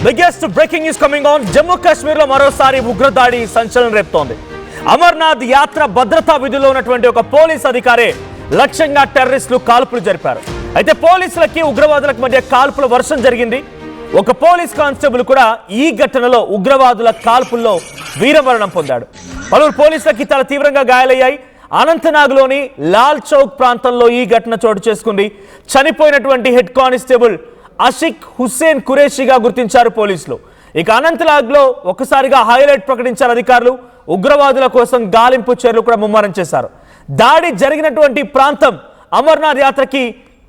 Biggest breaking news coming on. Jammu Kashmir లో మరోసారి ఉగ్రదాడి సంచలనం రేపుతోంది. అమర్నాథ్ యాత్ర భద్రతా విధుల్లో ఉన్నటువంటి ఒక పోలీస్ అధికారి లక్ష్యంగా టెర్రరిస్టులు కాల్పులు జరిపారు. అయితే పోలీసులకి ఉగ్రవాదులకు మధ్య కాల్పుల వర్షం జరిగింది. ఒక పోలీస్ కానిస్టేబుల్ కూడా ఈ ఘటనలో ఉగ్రవాదుల కాల్పుల్లో వీరమరణం పొందాడు. పలువురు పోలీసులకి తల తీవ్రంగా గాయాలయ్యాయి. అనంతనాగ్లోని లాల్ చౌక్ ప్రాంతంలో ఈ ఘటన చోటు చేసుకుంది. చనిపోయినటువంటి హెడ్ కానిస్టేబుల్ ఆషిక్ హుస్సేన్ ఖురేషిగా గుర్తించారు పోలీసులు. ఇక అనంతనాగ్లో ఒక్కసారిగా హైలైట్ ప్రకటించారు అధికారులు. ఉగ్రవాదుల కోసం గాలింపు చర్యలు కూడా ముమ్మరం చేశారు. దాడి జరిగినటువంటి ప్రాంతం అమర్నాథ్ యాత్రకి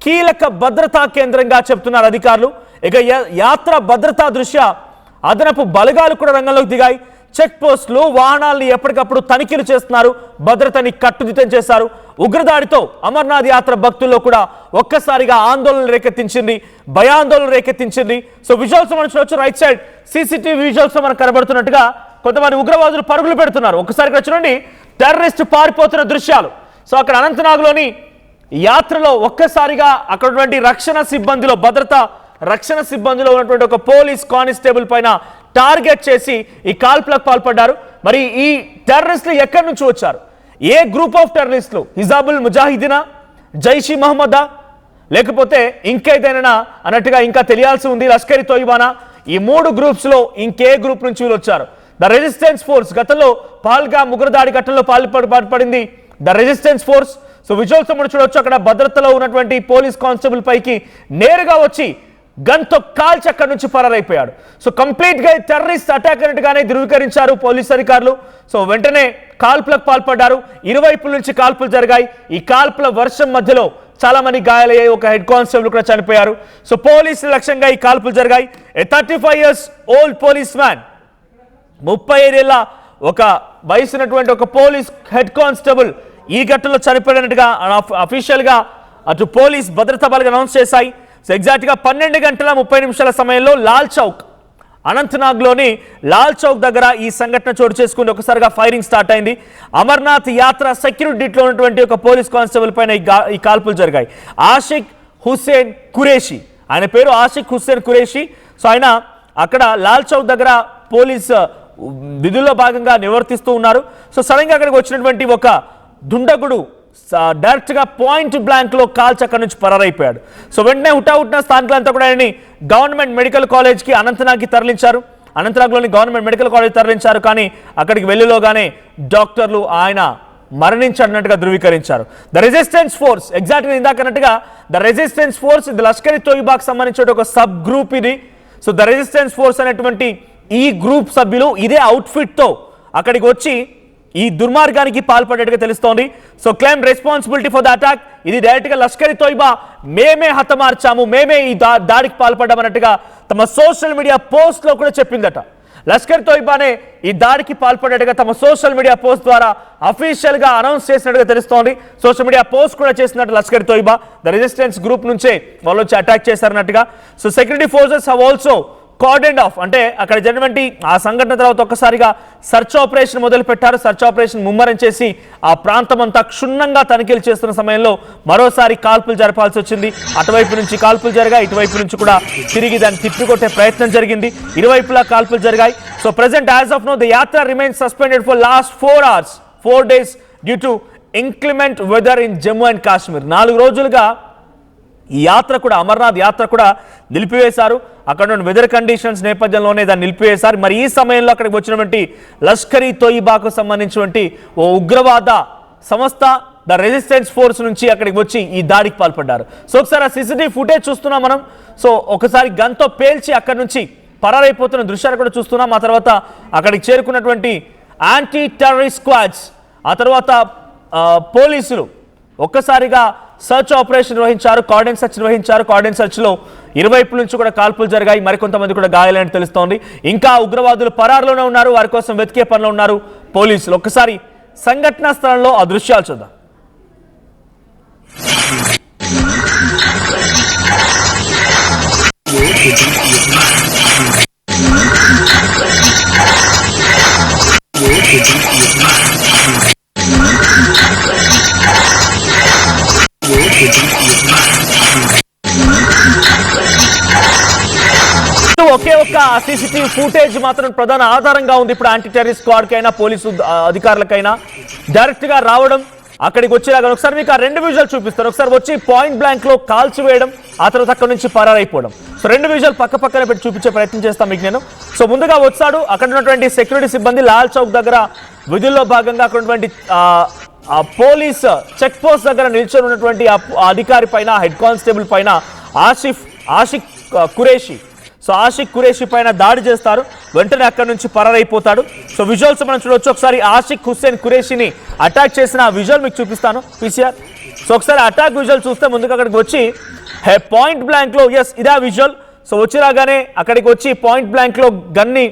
కీలక భద్రతా కేంద్రంగా చెప్తున్నారు అధికారులు. ఇక యాత్ర భద్రతా దృష్ట్యా అదనపు బలగాలు కూడా రంగంలోకి దిగాయి. చెక్ పోస్టులు, వాహనాలను ఎప్పటికప్పుడు తనిఖీలు చేస్తున్నారు. భద్రతని కట్టుదిట్టం చేశారు. ఉగ్రదాడితో అమర్నాథ్ యాత్ర భక్తుల్లో కూడా ఒక్కసారిగా ఆందోళన రేకెత్తించింది, భయాందోళన రేకెత్తించింది. సో విజువల్స్ మనం చూడొచ్చు. రైట్ సైడ్ సీసీటీవీ విజువల్స్ మనకు కనబడుతున్నట్టుగా కొంతమంది ఉగ్రవాదులు పరుగులు పెడుతున్నారు. ఒక్కసారి ఇక్కడ చూడండి, టెర్రరిస్ట్ పారిపోతున్న దృశ్యాలు. సో అక్కడ అనంతనాగ్లోని యాత్రలో ఒక్కసారిగా అక్కడ రక్షణ సిబ్బందిలో రక్షణ సిబ్బందిలో ఉన్నటువంటి ఒక పోలీస్ కానిస్టేబుల్ పైన టార్గెట్ చేసి ఈ కాల్పులకు పాల్పడ్డారు. మరి ఈ టెర్రరిస్టులు ఎక్కడి నుంచి వచ్చారు? ఏ గ్రూప్ ఆఫ్ టెర్రరిస్టులు? హిజాబుల్ ముజాహిదీనా, జైష్ ఈ మహమ్మదా, లేకపోతే ఇంకేదైనా అన్నట్టుగా ఇంకా తెలియాల్సి ఉంది. లష్కర్ ఈ తోయిబానా? ఈ మూడు గ్రూప్స్ లో ఇంకే గ్రూప్ నుంచి వీళ్ళు వచ్చారు? ద రెసిస్టెన్స్ ఫోర్స్ గతంలో పహల్గామ్ ఉగ్రదాడి ఘటనలో పాల్పడింది the resistance force. So visuals మనం చూడొచ్చు. అక్కడ భద్రతలో ఉన్నటువంటి పోలీస్ కానిస్టేబుల్ పైకి నేరుగా వచ్చి గన్తో కాల్చి అక్కడి నుంచి పరారైపోయాడు. సో కంప్లీట్ గా టెర్రరిస్ట్ అటాక్ అన్నట్టుగానే ధృవీకరించారు పోలీస్ అధికారులు. సో వెంటనే కాల్పులకు పాల్పడ్డారు. ఇరువైపుల నుంచి కాల్పులు జరిగాయి. ఈ కాల్పుల వర్షం మధ్యలో చాలా మంది గాయాలయ్యాయి. ఒక హెడ్ కానిస్టేబుల్ కూడా చనిపోయారు. సో పోలీసుల లక్ష్యంగా ఈ కాల్పులు జరిగాయి. 35 years ఓల్డ్ పోలీస్ మ్యాన్, 35 ఏళ్ల ఒక వయసున్నటువంటి ఒక పోలీస్ హెడ్ కానిస్టేబుల్ ఈ ఘటనలో చనిపోయినట్టుగా అఫీషియల్ గా అటు పోలీస్ భద్రతా బలగాలు అనౌన్స్ చేశాయి. సో ఎగ్జాక్ట్ గా 12:30 సమయంలో లాల్ చౌక్, అనంతనాగ్లోని లాల్ చౌక్ దగ్గర ఈ సంఘటన చోటు చేసుకుని ఒకసారిగా ఫైరింగ్ స్టార్ట్ అయింది. అమర్నాథ్ యాత్ర సెక్యూరిటీలో ఉన్నటువంటి ఒక పోలీస్ కానిస్టేబుల్ పైన ఈ కాల్పులు జరిగాయి. ఆషిక్ హుస్సేన్ ఖురేషి, ఆయన పేరు ఆషిక్ హుస్సేన్ ఖురేషి. సో ఆయన అక్కడ లాల్ చౌక్ దగ్గర పోలీస్ విధుల్లో భాగంగా నిర్వర్తిస్తూ ఉన్నారు. సో సడన్ గా అక్కడికి వచ్చినటువంటి ఒక దుండగుడు డైరెక్ట్ గా పాయింట్ బ్లాంక్ లో కాల్చి అక్కడి నుంచి పరారైపోయాడు. సో వెంటనే హుటాహుటిన స్థానికులంతా కూడా ఆయన్ని గవర్నమెంట్ మెడికల్ కాలేజ్ కి అనంతనాగ్కి తరలించారు. అనంతనాగ్లోని గవర్నమెంట్ మెడికల్ కాలేజ్ తరలించారు. కానీ అక్కడికి వెళ్ళిలోగానే డాక్టర్లు ఆయన మరణించినట్టుగా ధృవీకరించారు. ద రెసిస్టెన్స్ ఫోర్స్, ఎగ్జాక్ట్గా ఇందాకన్నట్టుగా ద రెసిస్టెన్స్ ఫోర్స్ ఇది లష్కర్ ఈ తోయిబాకి సంబంధించిన ఒక సబ్ గ్రూప్ ఇది. సో ద రెసిస్టెన్స్ ఫోర్స్ అనేటువంటి ఈ గ్రూప్ సభ్యులు ఇదే అవుట్ఫిట్ తో అక్కడికి వచ్చి ఈ దుర్మార్గానికి పాల్పడేట్టుగా తెలుస్తోంది. So claim responsibility for the attack. ఇది డైరెక్ట్ గా లష్కర్ ఈ తోయిబా మేమే హతమార్చాము, మేమే ఈ దాడికి పాల్పడ్డామన్నట్టుగా తమ సోషల్ మీడియా పోస్ట్ లో కూడా చెప్పిందట. లష్కర్ తోయిబానే ఈ దాడికి పాల్పడేట్టుగా తమ సోషల్ మీడియా పోస్ట్ ద్వారా అఫీషియల్ గా అనౌన్స్ చేసినట్టుగా తెలుస్తోంది. సోషల్ మీడియా పోస్ట్ కూడా చేసినట్టు Lashkar Toiba the resistance group నుంచే వాళ్ళు వచ్చి అటాక్ చేశారన్నట్టుగా. So security forces have also cordoned off, అంటే అక్కడ జరిగినటువంటి ఆ సంఘటన తర్వాత ఒక్కసారిగా సర్చ్ ఆపరేషన్ మొదలు పెట్టారు. సర్చ్ ఆపరేషన్ ముమ్మరం చేసి ఆ ప్రాంతం అంతా క్షుణ్ణంగా తనిఖీలు చేస్తున్న సమయంలో మరోసారి కాల్పులు జరపాల్సి వచ్చింది. అటువైపు నుంచి కాల్పులు జరిగాయి, ఇటువైపు నుంచి కూడా తిరిగి దాన్ని తిప్పికొట్టే ప్రయత్నం జరిగింది. ఇరువైపులా కాల్పులు జరిగాయి. So present as of now the yatra remains suspended for last 4 days due to inclement weather in Jammu and Kashmir. 4 రోజులుగా ఈ యాత్ర కూడా, అమర్నాథ్ యాత్ర కూడా నిలిపివేశారు. అక్కడ ఉన్న వెదర్ కండిషన్స్ నేపథ్యంలోనే దాన్ని నిలిపివేశారు. మరి ఈ సమయంలో అక్కడికి వచ్చినటువంటి లష్కర్ ఈ తోయిబాకు సంబంధించినటువంటి ఓ ఉగ్రవాద సంస్థ ద రెసిస్టెన్స్ ఫోర్స్ నుంచి అక్కడికి వచ్చి ఈ దాడికి పాల్పడ్డారు. సో ఒకసారి ఆ సీసీటీవీ ఫుటేజ్ చూస్తున్నాం మనం. సో ఒకసారి గన్తో పేల్చి అక్కడి నుంచి పరారైపోతున్న దృశ్యాలు కూడా చూస్తున్నాం. ఆ తర్వాత అక్కడికి చేరుకున్నటువంటి యాంటీ టెర్రరిస్ట్ స్క్వాడ్స్, ఆ తర్వాత పోలీసులు ఒక్కసారిగా సర్చ్ ఆపరేషన్ నిర్వహించారు, కార్డెన్ సర్చ్ నిర్వహించారు. కార్డెన్ సర్చ్ లో ఇరువైపుల నుంచి కూడా కాల్పులు జరిగాయి. మరికొంతమంది కూడా గాయాలని తెలుస్తోంది. ఇంకా ఉగ్రవాదులు పరారులోనే ఉన్నారు, వారి కోసం వెతికే పనిలో ఉన్నారు పోలీసులు. ఒక్కసారి సంఘటనా స్థలంలో ఆ దృశ్యాలు చూద్దాం. ఒకే ఒక్క సీసీటీవీ ఫుటేజ్ మాత్రం ప్రధాన ఆధారంగా ఉంది. ఇప్పుడు యాంటీ టెర్రరిస్ట్ స్క్వాడ్ కైనా పోలీసు అధికారులకైనా డైరెక్ట్ గా రావడం, అక్కడికి వచ్చేలాగా ఒకసారి మీకు ఆ రెండు విజువల్ చూపిస్తారు. ఒకసారి వచ్చి పాయింట్ బ్లాంక్ లో కాల్చివేయడం, ఆ తర్వాత అక్కడ నుంచి పరారైపోవడం. సో రెండు విజువల్ పక్క పక్కన పెట్టి చూపించే ప్రయత్నం చేస్తాను మీకు నేను. సో ముందుగా వచ్చాడు అక్కడ ఉన్నటువంటి సెక్యూరిటీ సిబ్బంది లాల్ చౌక్ దగ్గర విధుల్లో భాగంగా అక్కడ ఉన్నటువంటి పోలీస్ చెక్ పోస్ట్ దగ్గర నిల్చొని ఉన్నటువంటి అధికారి పైన, హెడ్ కానిస్టేబుల్ పైన ఆషిక్ కురేషి. సో ఆషిక్ కురేషి పైన దాడి చేస్తారు, వెంటనే అక్కడ నుంచి పరారైపోతాడు. సో విజువల్స్ మనం చూడొచ్చు. ఒకసారి ఆషిక్ హుస్సేన్ కురేషిని అటాక్ చేసిన ఆ విజువల్ మీకు చూపిస్తాను పీసీఆర్. సో ఒకసారి అటాక్ విజువల్ చూస్తే ముందుగా అక్కడికి వచ్చి పాయింట్ బ్లాంక్ లో, ఎస్ ఇదే విజువల్. సో వచ్చి రాగానే అక్కడికి వచ్చి పాయింట్ బ్లాంక్ లో గన్ని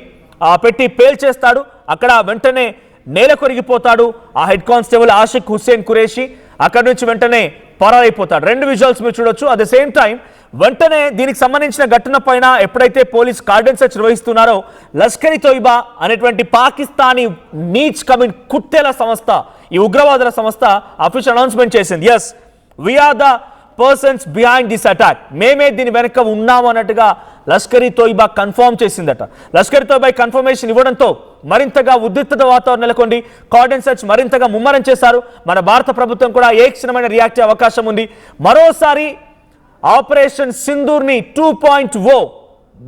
పెట్టి పేల్చేస్తాడు. అక్కడ వెంటనే నేల కొరిగిపోతాడు ఆ హెడ్ కానిస్టేబుల్ ఆషిక్ హుస్సేన్ కురేషి. అక్కడ నుంచి వెంటనే పరారైపోతాడు. రెండు విజువల్స్ మీరు చూడొచ్చు. అట్ ద సేమ్ టైం వెంటనే దీనికి సంబంధించిన ఘటన పైన ఎప్పుడైతే పోలీస్ కార్డన్ సెర్చ్ నిర్వహిస్తున్నారో, లష్కర్ ఇ తోయిబా అనేటువంటి పాకిస్తానీ నీచ్ కమిన్ కుత్తేల సంస్థ, ఈ ఉగ్రవాదుల సంస్థ అఫీషియల్ అనౌన్స్మెంట్ చేసింది. Yes we're the persons behind this attack, మేమే దీని వెనక ఉన్నాము అన్నట్టుగా లష్కర్ ఇ తోయిబా కన్ఫర్మ్ చేసిందట. లష్కర్ ఇ తోయిబా కన్ఫర్మేషన్ ఇవ్వడంతో మరింతగా ఉద్రిక్తత వాతావరణం నెలకొంది. కార్డన్ సెర్చ్ మరింతగా ముమ్మరం చేశారు. మన భారత ప్రభుత్వం కూడా ఏ క్షణమైన రియాక్ట్ అయ్యే అవకాశం ఉంది. మరోసారి ఆపరేషన్ సింధూర్ని 2.0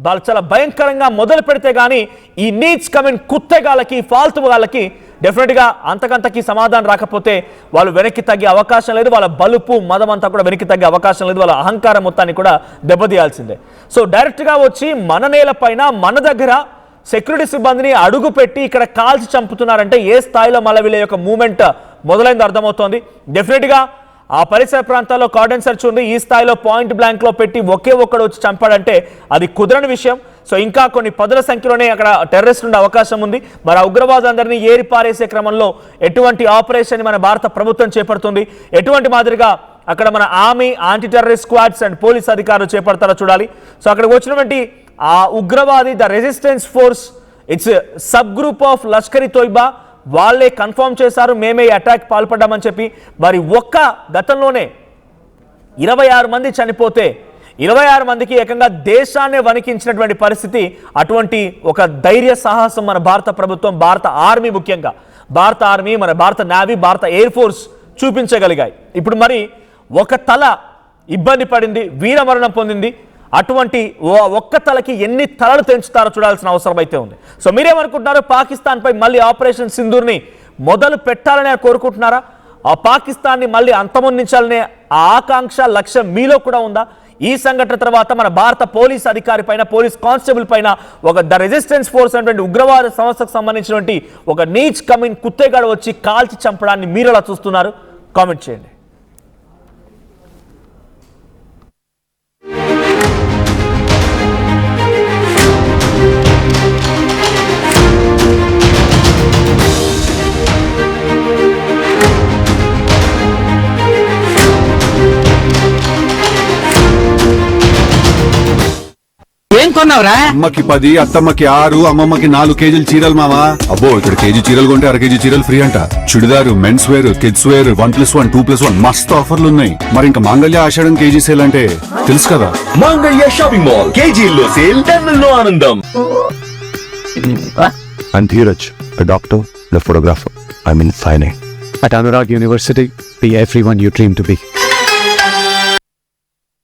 వాళ్ళు చాలా భయంకరంగా మొదలు పెడితే కానీ ఈ నీచ్ కమిన్ కుత్తెగాళ్ళకి, ఫాల్తు వాళ్ళకి డెఫినెట్గా అంతకంతకి సమాధానం రాకపోతే వాళ్ళు వెనక్కి తగ్గే అవకాశం లేదు. వాళ్ళ బలుపు మదం అంతా కూడా వెనక్కి తగ్గే అవకాశం లేదు. వాళ్ళ అహంకారం మొత్తాన్ని కూడా దెబ్బతీయాల్సిందే. సో డైరెక్ట్గా వచ్చి మన నేల పైన మన దగ్గర సెక్యూరిటీ సిబ్బందిని అడుగు పెట్టి ఇక్కడ కాల్చి చంపుతున్నారంటే ఏ స్థాయిలో మళ్ళీ వీళ్ళ యొక్క మూమెంట్ మొదలైంది అర్థమవుతోంది. డెఫినెట్గా ఆ పరిసర ప్రాంతాల్లో కార్డన్ సెర్చ్ ఉంది. ఈ స్థాయిలో పాయింట్ బ్లాంక్ లో పెట్టి ఒకే ఒక్కడు వచ్చి చంపాడంటే అది కుదరని విషయం. సో ఇంకా కొన్ని పదుల సంఖ్యలోనే అక్కడ టెర్రరిస్ట్ ఉండే అవకాశం ఉంది. మరి ఆ ఉగ్రవాదులందరినీ ఏరి పారేసే క్రమంలో ఎటువంటి ఆపరేషన్ మన భారత ప్రభుత్వం చేపడుతుంది, ఎటువంటి మాదిరిగా అక్కడ మన army, anti terrorist squads and police అధికారులు చేపడతారో చూడాలి. సో అక్కడికి వచ్చినటువంటి ఆ ఉగ్రవాది, the resistance force, it's sub group of Lashkar e Toiba, వాళ్ళే కన్ఫర్మ్ చేశారు మేమే అటాక్ పాల్పడ్డామని చెప్పి. మరి ఒక్క గతంలోనే 26 మంది చనిపోతే 26 మందికి ఏకంగా దేశాన్ని వణికించినటువంటి పరిస్థితి. అటువంటి ఒక ధైర్య సాహసం మన భారత ప్రభుత్వం, భారత ఆర్మీ, ముఖ్యంగా భారత ఆర్మీ, మన భారత నేవీ, భారత ఎయిర్ ఫోర్స్ చూపించగలిగాయి. ఇప్పుడు మరి ఒక తల ఇబ్బంది పడింది, వీరమరణం పొందింది. అటువంటి ఒక్క తలకి ఎన్ని తలలు తెంచుతారో చూడాల్సిన అవసరం అయితే ఉంది. సో మీరేమనుకుంటున్నారు? పాకిస్తాన్ పై మళ్ళీ ఆపరేషన్ సింధూర్ని మొదలు పెట్టాలని కోరుకుంటున్నారా? ఆ పాకిస్తాన్ని మళ్ళీ అంతమొందించాలనే ఆ ఆకాంక్ష, లక్ష్యం మీలో కూడా ఉందా? ఈ సంఘటన తర్వాత మన భారత పోలీస్ అధికారి పైన, పోలీస్ కానిస్టేబుల్ పైన ఒక ద రెసిస్టెన్స్ ఫోర్స్ అనేటువంటి ఉగ్రవాద సంస్థకు సంబంధించినటువంటి ఒక నీచ్ కమిన్ కుత్తేగాడు వచ్చి కాల్చి చంపడాన్ని మీరు ఎలా చూస్తున్నారు? కామెంట్ చేయండి. అమ్మకి 10, అత్తమ్మకి 6, అమ్మమ్మకి 4 కేజీలు చీరలు మావా. అబ్బో ఇక్కడ కేజీ చీరలు కొంటే అర కేజీ చీరలు ఫ్రీ అంట. Churidar, men's wear, kids wear 1+1, 2+1 మస్తు ఆఫర్లు ఉన్నాయి. మరి ఇంకా మాంగళ్య ఆషాఢం కేజీ సేల్ అంటే తెలుసు కదా. మాంగళ్య షాపింగ్ మాల్ కేజీల్లో సేల్, టన్నుల్లో ఆనందం. I'm Dheeraj, a doctor, the photographer. I'm in fine. At Anurag University, be everyone you dream to be.